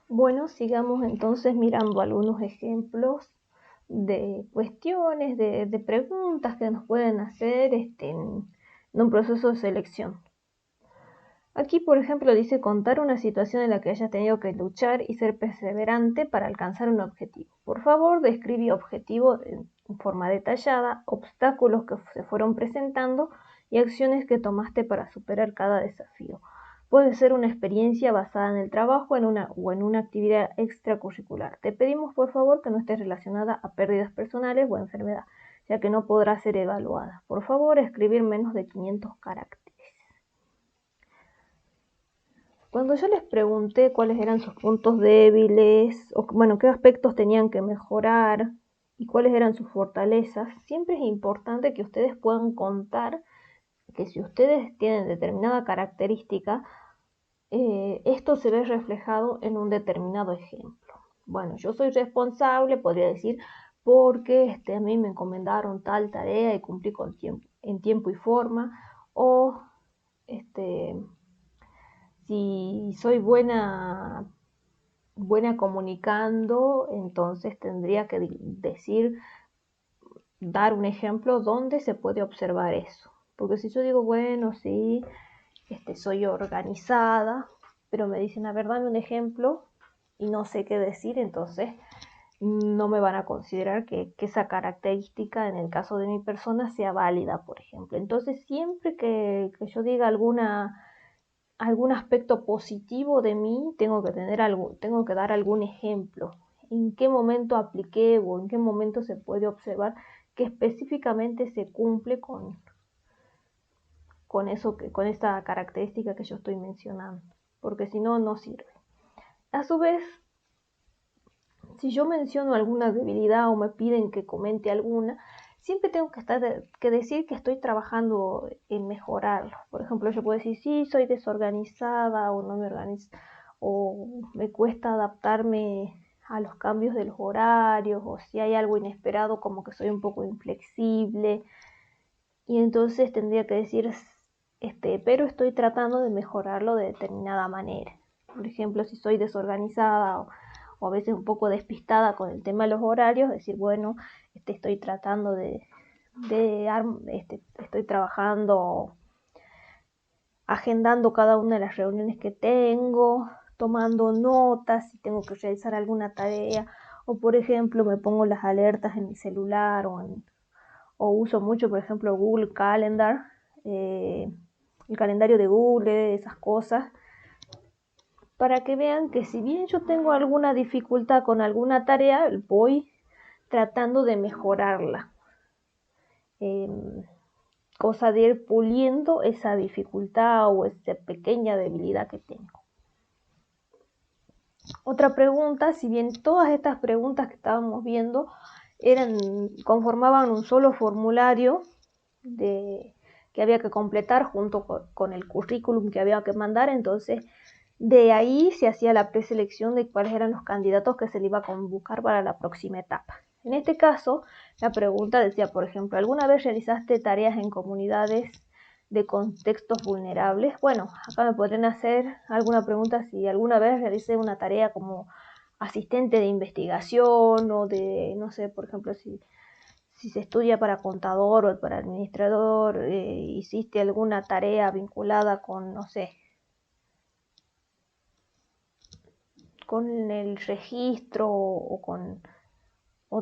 Bueno, sigamos entonces mirando algunos ejemplos de cuestiones, de preguntas que nos pueden hacer en un proceso de selección. Aquí, por ejemplo, dice contar una situación en la que hayas tenido que luchar y ser perseverante para alcanzar un objetivo. Por favor, describe objetivo en forma detallada, obstáculos que se fueron presentando y acciones que tomaste para superar cada desafío. Puede ser una experiencia basada en el trabajo o en una actividad extracurricular. Te pedimos, por favor, que no esté relacionada a pérdidas personales o enfermedad, ya que no podrá ser evaluada. Por favor, escribir menos de 500 caracteres. Cuando yo les pregunté cuáles eran sus puntos débiles, o bueno, qué aspectos tenían que mejorar y cuáles eran sus fortalezas, siempre es importante que ustedes puedan contar que si ustedes tienen determinada característica, esto se ve reflejado en un determinado ejemplo. Bueno, yo soy responsable, podría decir, porque a mí me encomendaron tal tarea y cumplí en tiempo y forma, o si soy buena comunicando, entonces tendría que decir, dar un ejemplo donde se puede observar eso. Porque si yo digo, bueno, sí, soy organizada, pero me dicen, a ver, dame un ejemplo y no sé qué decir, entonces no me van a considerar que esa característica en el caso de mi persona sea válida, por ejemplo. Entonces siempre que yo diga algún aspecto positivo de mí, tengo que dar algún ejemplo. ¿En qué momento apliqué o en qué momento se puede observar que específicamente se cumple con esta característica que yo estoy mencionando? Porque si no, no sirve. A su vez, si yo menciono alguna debilidad o me piden que comente alguna, siempre tengo que decir que estoy trabajando en mejorarlo. Por ejemplo, yo puedo decir, sí, soy desorganizada o no me organizo, o me cuesta adaptarme a los cambios de los horarios, o si hay algo inesperado como que soy un poco inflexible. Y entonces tendría que decir, pero estoy tratando de mejorarlo de determinada manera. Por ejemplo, si soy desorganizada o a veces un poco despistada con el tema de los horarios, decir, bueno, estoy tratando estoy trabajando, agendando cada una de las reuniones que tengo, tomando notas si tengo que realizar alguna tarea, o por ejemplo me pongo las alertas en mi celular o uso mucho, por ejemplo, Google Calendar, el calendario de Google, esas cosas, para que vean que si bien yo tengo alguna dificultad con alguna tarea, voy tratando de mejorarla. Cosa de ir puliendo esa dificultad o esa pequeña debilidad que tengo. Otra pregunta, si bien todas estas preguntas que estábamos viendo conformaban un solo formulario que había que completar junto con el currículum que había que mandar, entonces de ahí se hacía la preselección de cuáles eran los candidatos que se le iba a convocar para la próxima etapa. En este caso, la pregunta decía, por ejemplo, ¿alguna vez realizaste tareas en comunidades de contextos vulnerables? Bueno, acá me podrían hacer alguna pregunta si alguna vez realicé una tarea como asistente de investigación o de, no sé, por ejemplo, si se estudia para contador o para administrador, hiciste alguna tarea vinculada con, no sé, con el registro o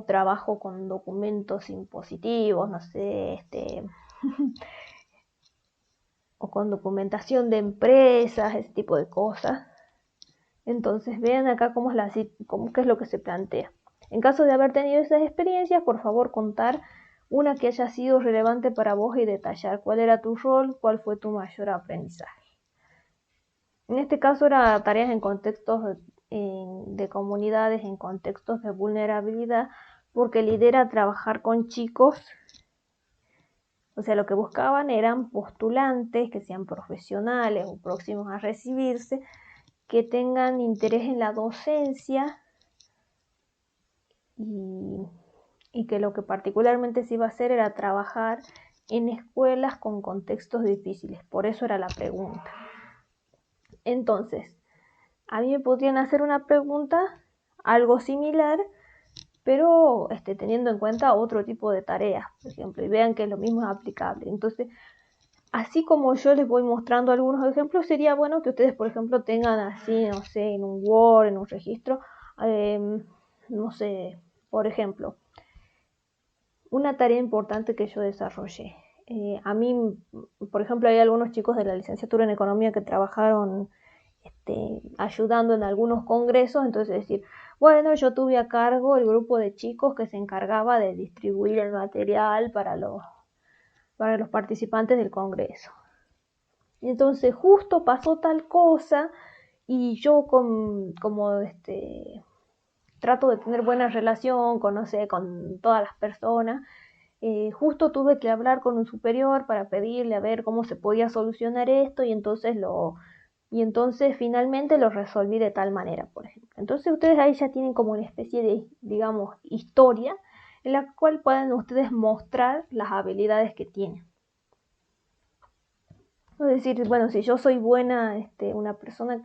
trabajo con documentos impositivos, no sé, o con documentación de empresas, ese tipo de cosas. Entonces vean acá qué es lo que se plantea. En caso de haber tenido esas experiencias, por favor contar una que haya sido relevante para vos y detallar cuál era tu rol, cuál fue tu mayor aprendizaje. En este caso era tareas en contextos de comunidades, en contextos de vulnerabilidad, porque la idea era trabajar con chicos. O sea, lo que buscaban eran postulantes que sean profesionales o próximos a recibirse, que tengan interés en la docencia y que lo que particularmente se iba a hacer era trabajar en escuelas con contextos difíciles. Por eso era la pregunta. Entonces, a mí me podrían hacer una pregunta, algo similar, pero teniendo en cuenta otro tipo de tareas, por ejemplo, y vean que lo mismo es aplicable. Entonces, así como yo les voy mostrando algunos ejemplos, sería bueno que ustedes, por ejemplo, tengan así, no sé, en un Word, en un registro, no sé, por ejemplo, una tarea importante que yo desarrollé. A mí, por ejemplo, hay algunos chicos de la licenciatura en economía que trabajaron ayudando en algunos congresos, entonces decir, bueno, yo tuve a cargo el grupo de chicos que se encargaba de distribuir el material para los participantes del congreso. Y entonces justo pasó tal cosa y yo como trato de tener buena relación con, no sé, con todas las personas, justo tuve que hablar con un superior para pedirle a ver cómo se podía solucionar esto y entonces finalmente lo resolví de tal manera, por ejemplo. Entonces ustedes ahí ya tienen como una especie de, digamos, historia en la cual pueden ustedes mostrar las habilidades que tienen. Es decir, bueno, si yo soy buena, una persona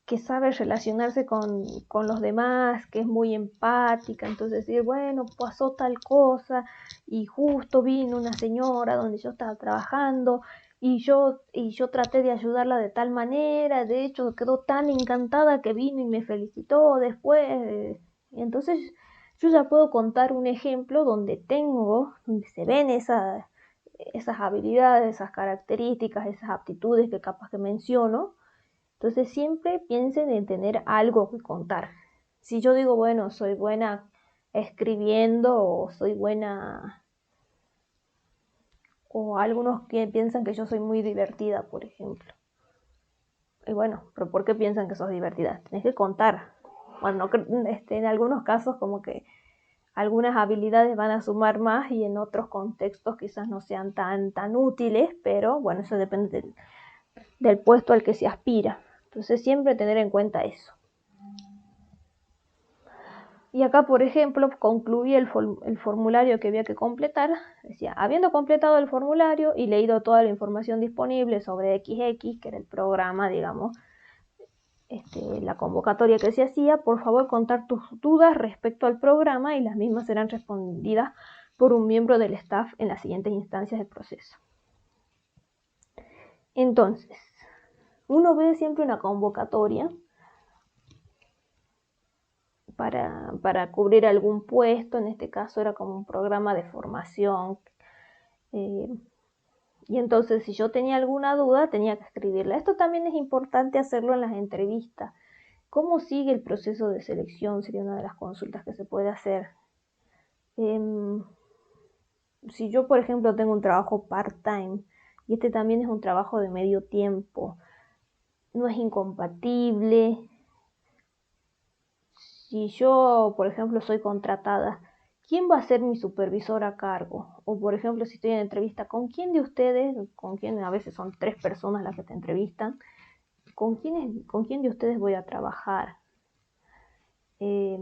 que sabe relacionarse con los demás, que es muy empática, entonces decir, bueno, pasó tal cosa y justo vino una señora donde yo estaba trabajando y yo traté de ayudarla de tal manera, de hecho quedó tan encantada que vino y me felicitó después, y entonces yo ya puedo contar un ejemplo donde se ven esas habilidades, esas características, esas aptitudes que capaz que menciono. Entonces siempre piensen en tener algo que contar. Si yo digo, bueno, soy buena escribiendo o soy buena, o algunos que piensan que yo soy muy divertida, por ejemplo. Y bueno, pero ¿por qué piensan que sos divertida? Tenés que contar. Bueno, en algunos casos como que algunas habilidades van a sumar más y en otros contextos quizás no sean tan útiles, pero bueno, eso depende del puesto al que se aspira. Entonces siempre tener en cuenta eso. Y acá, por ejemplo, concluí el formulario que había que completar. Decía, habiendo completado el formulario y leído toda la información disponible sobre XX, que era el programa, digamos, la convocatoria que se hacía, por favor contar tus dudas respecto al programa y las mismas serán respondidas por un miembro del staff en las siguientes instancias del proceso. Entonces, uno ve siempre una convocatoria para cubrir algún puesto, en este caso era como un programa de formación, y entonces si yo tenía alguna duda tenía que escribirla. Esto también es importante hacerlo en las entrevistas. ¿Cómo sigue el proceso de selección? Sería una de las consultas que se puede hacer. Si yo, por ejemplo, tengo un trabajo part-time y también es un trabajo de medio tiempo, no es incompatible. Si yo, por ejemplo, soy contratada, ¿quién va a ser mi supervisor a cargo? O, por ejemplo, si estoy en entrevista, ¿con quién de ustedes, con quién a veces son 3 personas las que te entrevistan, con quién de ustedes voy a trabajar? Eh,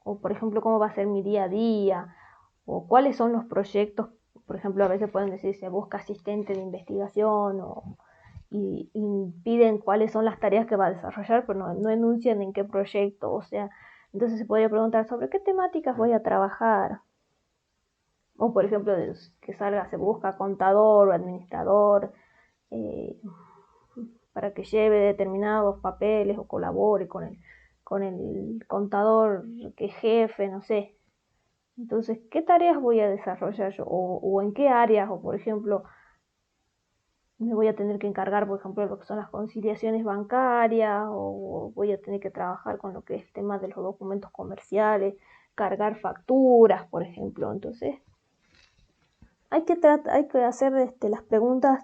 o, por ejemplo, ¿cómo va a ser mi día a día? O cuáles son los proyectos. Por ejemplo, a veces pueden decir se busca asistente de investigación y piden cuáles son las tareas que va a desarrollar, pero no enuncian en qué proyecto. O sea, entonces se podría preguntar sobre qué temáticas voy a trabajar. O por ejemplo, que salga, se busca contador o administrador eh, para que lleve determinados papeles o colabore con el contador que es jefe, no sé. Entonces, ¿qué tareas voy a desarrollar yo? O en qué áreas, o por ejemplo, me voy a tener que encargar, por ejemplo, de lo que son las conciliaciones bancarias, o voy a tener que trabajar con lo que es el tema de los documentos comerciales, cargar facturas, por ejemplo. Entonces, hay que hacer las preguntas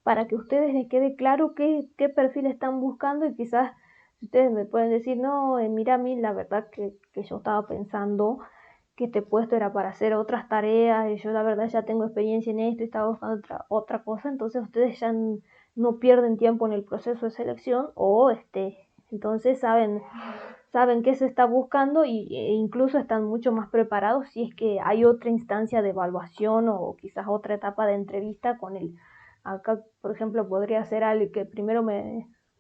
para que a ustedes les quede claro qué perfil están buscando y quizás ustedes me pueden decir, no, mira, a mí la verdad que yo estaba pensando que este puesto era para hacer otras tareas y yo la verdad ya tengo experiencia en esto y estaba buscando otra cosa, entonces ustedes ya no pierden tiempo en el proceso de selección o entonces saben qué se está buscando e incluso están mucho más preparados si es que hay otra instancia de evaluación o quizás otra etapa de entrevista con acá por ejemplo podría ser alguien que primero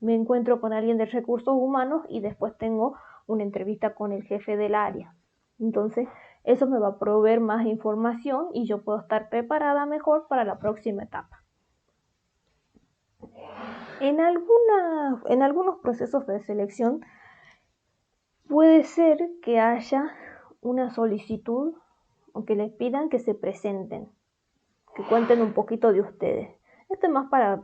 me encuentro con alguien de recursos humanos y después tengo una entrevista con el jefe del área. Entonces, eso me va a proveer más información y yo puedo estar preparada mejor para la próxima etapa. En algunos procesos de selección puede ser que haya una solicitud o que les pidan que se presenten, que cuenten un poquito de ustedes. Esto es más para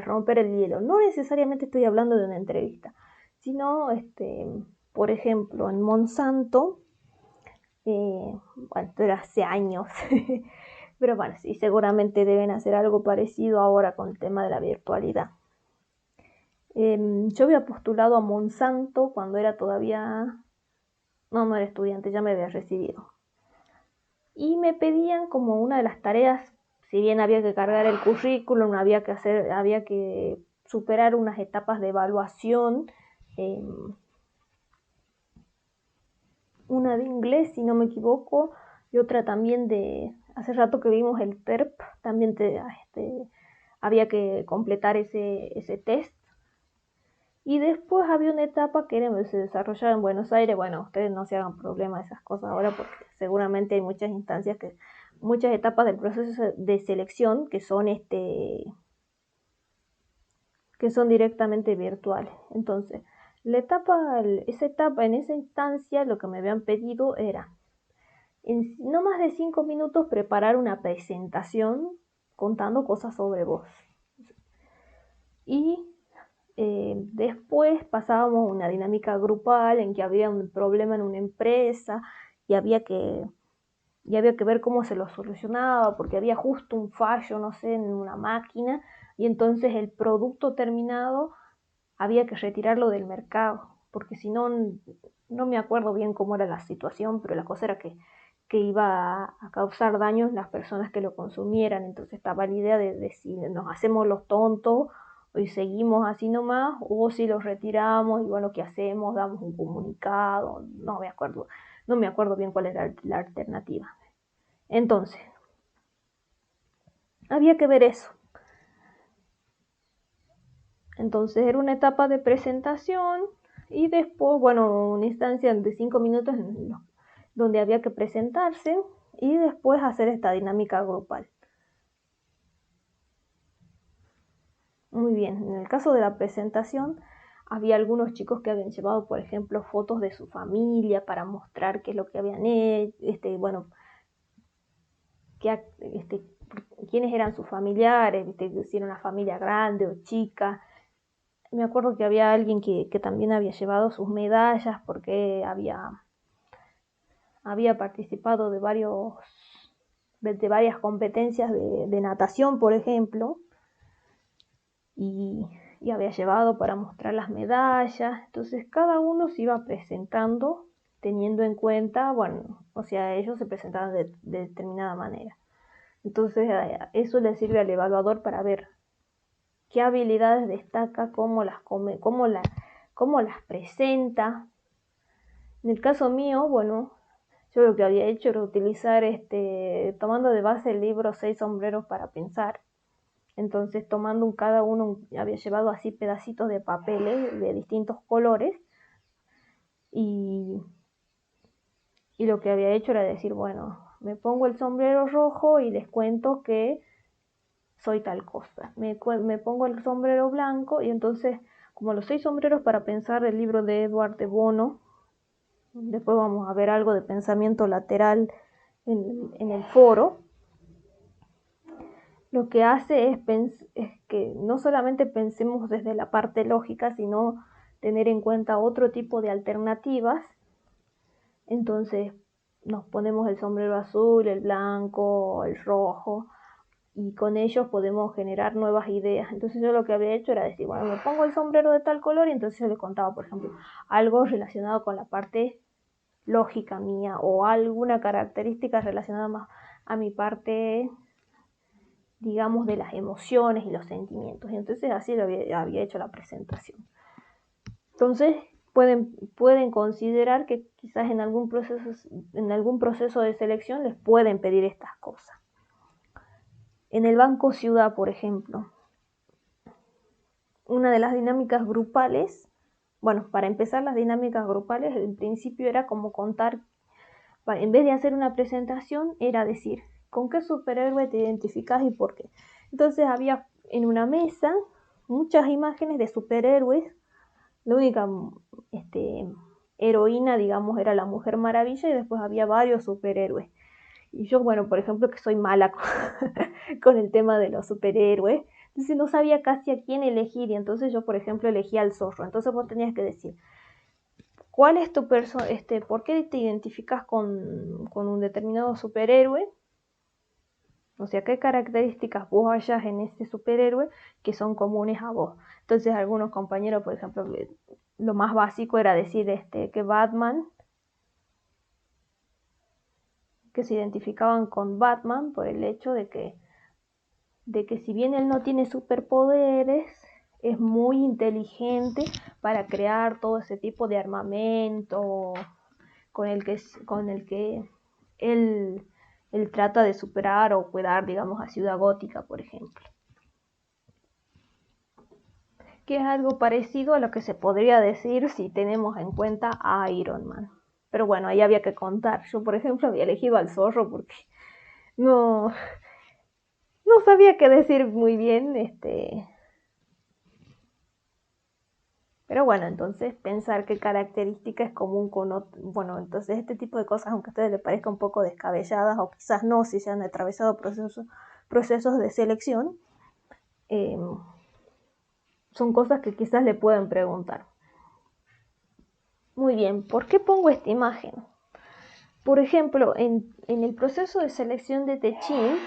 romper el hielo. No necesariamente estoy hablando de una entrevista, sino, por ejemplo, en Monsanto, bueno, pero hace años, pero bueno, sí, seguramente deben hacer algo parecido ahora con el tema de la virtualidad. Yo había postulado a Monsanto cuando era todavía, no era estudiante, ya me había recibido. Y me pedían como una de las tareas, si bien había que cargar el currículum, había que superar unas etapas de evaluación, una de inglés, si no me equivoco, y otra también hace rato que vimos el TERP, también había que completar ese test. Y después había una etapa que se desarrollaba en Buenos Aires. Bueno, ustedes no se hagan problema de esas cosas ahora porque seguramente hay muchas instancias, muchas etapas del proceso de selección que son directamente virtuales. Entonces, en esa instancia, lo que me habían pedido era, en no más de 5 minutos, preparar una presentación contando cosas sobre vos. Y después pasábamos a una dinámica grupal en que había un problema en una empresa y había que ver cómo se lo solucionaba, porque había justo un fallo, no sé, en una máquina, y entonces el producto terminado había que retirarlo del mercado, porque si no, no me acuerdo bien cómo era la situación, pero la cosa era que iba a causar daños las personas que lo consumieran. Entonces estaba la idea de si nos hacemos los tontos y seguimos así nomás, o si los retiramos y bueno, ¿qué hacemos? Damos un comunicado, no me acuerdo bien cuál era la alternativa. Entonces, había que ver eso. Entonces era una etapa de presentación y después, bueno, una instancia de 5 minutos donde había que presentarse y después hacer esta dinámica grupal. Muy bien, en el caso de la presentación había algunos chicos que habían llevado, por ejemplo, fotos de su familia para mostrar qué es lo que habían hecho, quiénes eran sus familiares, si era una familia grande o chica. Me acuerdo que había alguien que también había llevado sus medallas porque había participado de varias competencias de natación, por ejemplo, y había llevado para mostrar las medallas. Entonces cada uno se iba presentando teniendo en cuenta, bueno, o sea, ellos se presentaban de determinada manera. Entonces eso le sirve al evaluador para ver qué habilidades destaca, cómo las presenta. En el caso mío, bueno, yo lo que había hecho era utilizar, tomando de base el libro 6 sombreros para pensar. Entonces, cada uno había llevado así pedacitos de papeles de distintos colores y lo que había hecho era decir, bueno, me pongo el sombrero rojo y les cuento que soy tal cosa. Me pongo el sombrero blanco y entonces, como los 6 sombreros para pensar, el libro de Edward de Bono, después vamos a ver algo de pensamiento lateral en el foro, lo que hace es que no solamente pensemos desde la parte lógica, sino tener en cuenta otro tipo de alternativas. Entonces nos ponemos el sombrero azul, el blanco, el rojo, y con ellos podemos generar nuevas ideas. Entonces yo lo que había hecho era decir, bueno, me pongo el sombrero de tal color y entonces yo les contaba, por ejemplo, algo relacionado con la parte lógica mía o alguna característica relacionada más a mi parte, digamos, de las emociones y los sentimientos. Y entonces así había hecho la presentación. Entonces pueden considerar que quizás en algún proceso de selección les pueden pedir estas cosas. En el Banco Ciudad, por ejemplo, una de las dinámicas grupales, bueno, para empezar las dinámicas grupales, en principio era como contar, en vez de hacer una presentación, era decir, ¿con qué superhéroe te identificas y por qué? Entonces había en una mesa muchas imágenes de superhéroes. La única heroína, digamos, era la Mujer Maravilla, y después había varios superhéroes. Y yo, bueno, por ejemplo, que soy mala con el tema de los superhéroes, entonces no sabía casi a quién elegir, y entonces yo, por ejemplo, elegía al Zorro. Entonces vos tenías que decir, ¿cuál es tu por qué te identificas con un determinado superhéroe? O sea, ¿qué características vos hayas en ese superhéroe que son comunes a vos? Entonces algunos compañeros, por ejemplo, lo más básico era decir que Batman, que se identificaban con Batman por el hecho de que si bien él no tiene superpoderes, es muy inteligente para crear todo ese tipo de armamento con el que él trata de superar o cuidar, digamos, a Ciudad Gótica, por ejemplo. Que es algo parecido a lo que se podría decir si tenemos en cuenta a Iron Man. Pero bueno, ahí había que contar. Yo, por ejemplo, había elegido al Zorro porque no sabía qué decir muy bien, pero bueno, entonces pensar qué característica es común con otro. Bueno, entonces este tipo de cosas, aunque a ustedes les parezca un poco descabelladas, o quizás no, si se han atravesado procesos de selección, son cosas que quizás le pueden preguntar. Muy bien, ¿por qué pongo esta imagen? Por ejemplo, en el proceso de selección de Techint,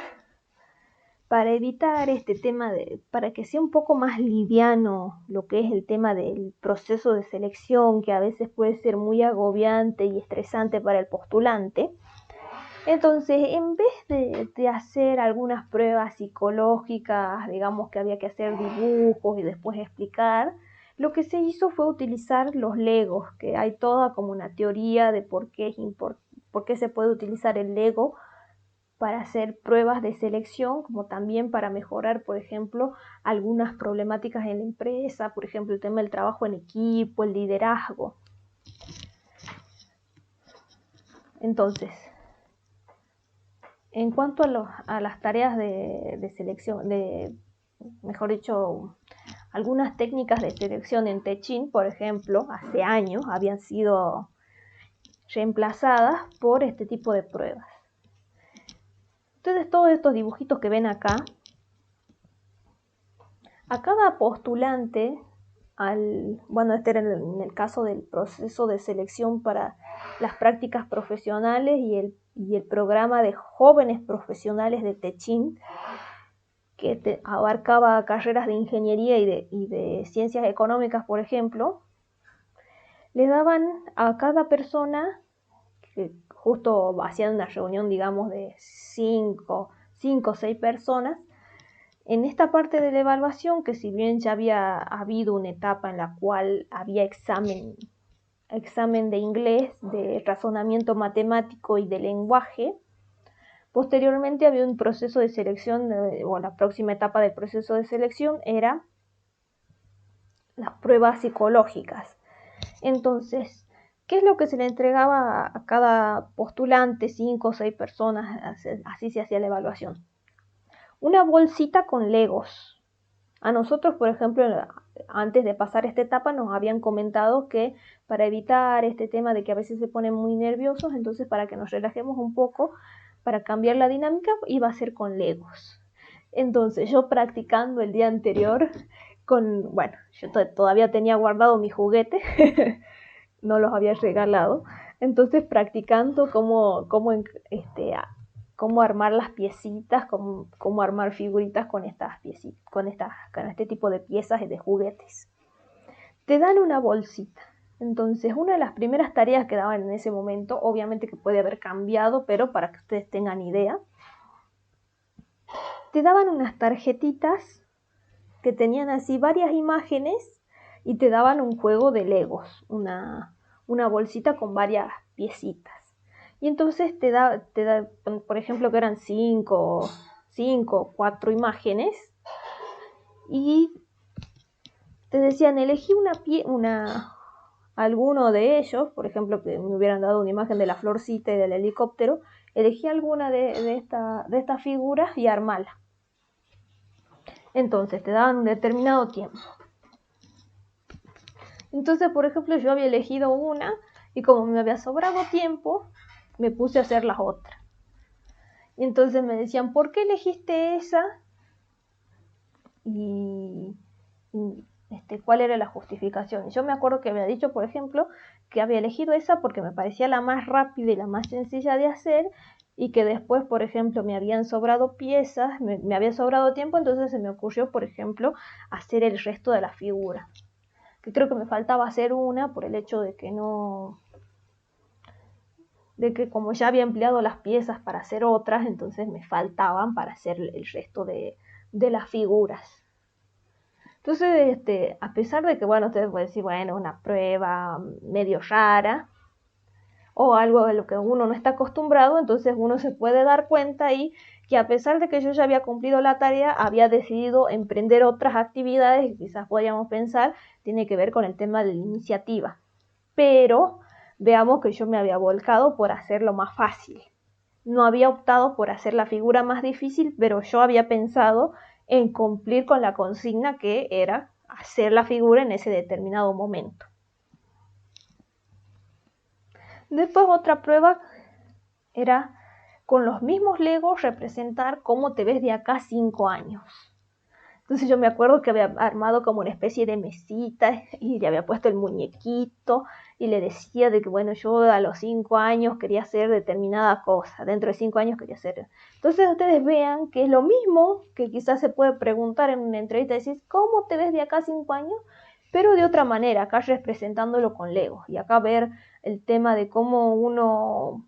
para evitar este tema para que sea un poco más liviano lo que es el tema del proceso de selección, que a veces puede ser muy agobiante y estresante para el postulante, entonces en vez de hacer algunas pruebas psicológicas, digamos que había que hacer dibujos y después explicar, lo que se hizo fue utilizar los Legos, que hay toda como una teoría de por qué se puede utilizar el Lego para hacer pruebas de selección, como también para mejorar, por ejemplo, algunas problemáticas en la empresa, por ejemplo, el tema del trabajo en equipo, el liderazgo. Entonces, en cuanto a las tareas de selección, mejor dicho, algunas técnicas de selección en Techint, por ejemplo, hace años habían sido reemplazadas por este tipo de pruebas. Entonces, todos estos dibujitos que ven acá, a cada postulante, este era en el caso del proceso de selección para las prácticas profesionales y el programa de jóvenes profesionales de Techint, que abarcaba carreras de ingeniería y de ciencias económicas, por ejemplo, le daban a cada persona, que justo hacían una reunión, digamos, de 5 o 6 personas, en esta parte de la evaluación, que si bien ya había habido una etapa en la cual había examen de inglés, de razonamiento matemático y de lenguaje, posteriormente había un proceso de selección, o la próxima etapa del proceso de selección era las pruebas psicológicas. Entonces, ¿qué es lo que se le entregaba a cada postulante? 5 o 6 personas, así se hacía la evaluación. Una bolsita con Legos. A nosotros, por ejemplo, antes de pasar esta etapa nos habían comentado que para evitar este tema de que a veces se ponen muy nerviosos, entonces para que nos relajemos un poco, para cambiar la dinámica, iba a ser con Legos. Entonces yo practicando el día anterior yo todavía tenía guardado mi juguete, no los había regalado, entonces practicando cómo armar las piecitas, cómo armar figuritas con este tipo de piezas y de juguetes. Te dan una bolsita. Entonces, una de las primeras tareas que daban en ese momento, obviamente que puede haber cambiado, pero para que ustedes tengan idea, te daban unas tarjetitas que tenían así varias imágenes y te daban un juego de Legos, una bolsita con varias piecitas. Y entonces te da, por ejemplo, que eran 5 o 4 imágenes, y te decían, elegí alguno de ellos, por ejemplo, que me hubieran dado una imagen de la florcita y del helicóptero, elegí alguna de estas figuras y armala. Entonces te daban un determinado tiempo. Entonces, por ejemplo, yo había elegido una y como me había sobrado tiempo, me puse a hacer las otras. Y entonces me decían, ¿por qué elegiste esa? Y cuál era la justificación. Y yo me acuerdo que había dicho, por ejemplo, que había elegido esa porque me parecía la más rápida y la más sencilla de hacer, y que después, por ejemplo, me habían sobrado piezas, me había sobrado tiempo, entonces se me ocurrió, por ejemplo, hacer el resto de la figura. Que creo que me faltaba hacer una por el hecho de que como ya había empleado las piezas para hacer otras, entonces me faltaban para hacer el resto de las figuras. Entonces, a pesar de que, bueno, ustedes pueden decir, bueno, una prueba medio rara o algo de lo que uno no está acostumbrado, entonces uno se puede dar cuenta ahí que a pesar de que yo ya había cumplido la tarea, había decidido emprender otras actividades que quizás podríamos pensar tiene que ver con el tema de la iniciativa. Pero veamos que yo me había volcado por hacerlo más fácil. No había optado por hacer la figura más difícil, pero yo había pensado en cumplir con la consigna que era hacer la figura en ese determinado momento. Después otra prueba era con los mismos Legos representar cómo te ves de acá a 5 años. Entonces yo me acuerdo que había armado como una especie de mesita y le había puesto el muñequito y le decía de que, bueno, yo a los 5 años quería hacer determinada cosa, dentro de 5 años quería hacer. Entonces ustedes vean que es lo mismo que quizás se puede preguntar en una entrevista, decir, ¿cómo te ves de acá a 5 años? Pero de otra manera, acá representándolo con Lego. Y acá ver el tema de cómo uno,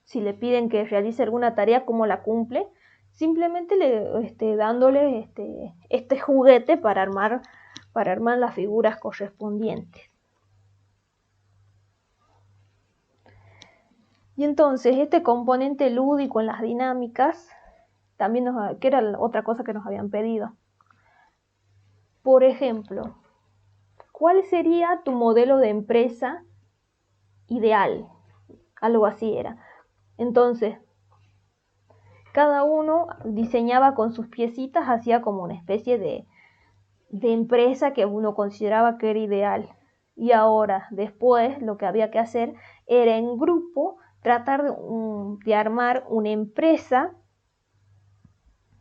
si le piden que realice alguna tarea, cómo la cumple. Simplemente dándole este juguete para armar las figuras correspondientes. Y entonces este componente lúdico en las dinámicas, también que era otra cosa que nos habían pedido. Por ejemplo, ¿cuál sería tu modelo de empresa ideal? Algo así era. Entonces, cada uno diseñaba con sus piecitas, hacía como una especie de empresa que uno consideraba que era ideal. Y ahora, después, lo que había que hacer era en grupo tratar de armar una empresa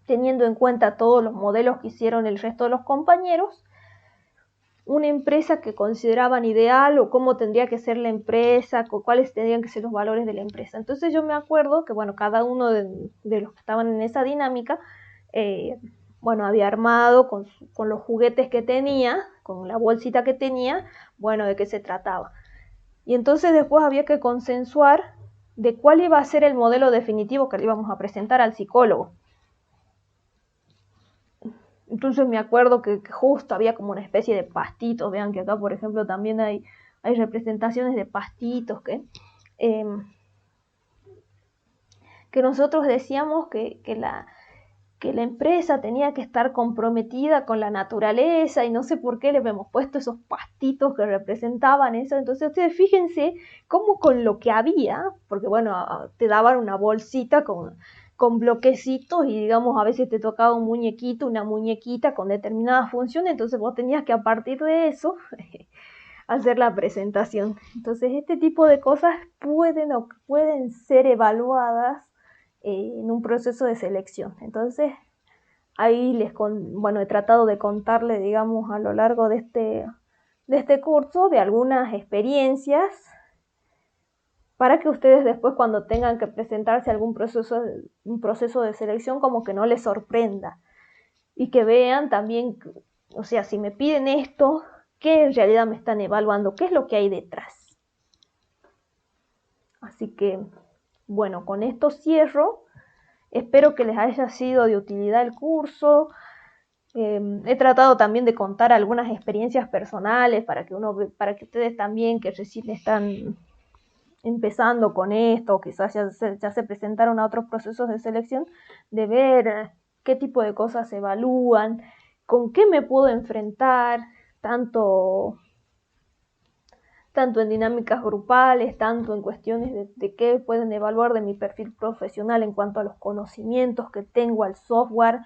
teniendo en cuenta todos los modelos que hicieron el resto de los compañeros, una empresa que consideraban ideal o cómo tendría que ser la empresa, cuáles tendrían que ser los valores de la empresa. Entonces yo me acuerdo que, bueno, cada uno de los que estaban en esa dinámica, bueno, había armado con los juguetes que tenía, con la bolsita que tenía, bueno, de qué se trataba. Y entonces después había que consensuar de cuál iba a ser el modelo definitivo que le íbamos a presentar al psicólogo. Entonces me acuerdo que justo había como una especie de pastitos, vean que acá por ejemplo también hay representaciones de pastitos que nosotros decíamos que la empresa tenía que estar comprometida con la naturaleza y no sé por qué le hemos puesto esos pastitos que representaban eso. Entonces ustedes fíjense cómo con lo que había, porque bueno, te daban una bolsita con bloquecitos y digamos a veces te tocaba un muñequito, una muñequita con determinadas funciones, entonces vos tenías que a partir de eso hacer la presentación. Entonces este tipo de cosas pueden ser evaluadas en un proceso de selección. Entonces ahí he tratado de contarles, digamos, a lo largo de este curso de algunas experiencias para que ustedes después cuando tengan que presentarse a un proceso de selección como que no les sorprenda y que vean también, o sea, si me piden esto, ¿qué en realidad me están evaluando? ¿Qué es lo que hay detrás? Así que, bueno, con esto cierro. Espero que les haya sido de utilidad el curso. He tratado también de contar algunas experiencias personales para que ustedes también que recién están empezando con esto, o quizás ya se presentaron a otros procesos de selección, de ver qué tipo de cosas se evalúan, con qué me puedo enfrentar, tanto en dinámicas grupales, tanto en cuestiones de qué pueden evaluar de mi perfil profesional en cuanto a los conocimientos que tengo al software,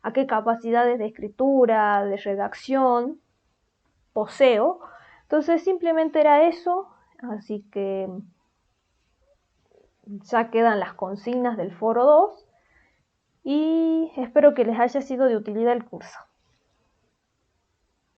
a qué capacidades de escritura, de redacción poseo. Entonces simplemente era eso, así que ya quedan las consignas del foro 2 y espero que les haya sido de utilidad el curso.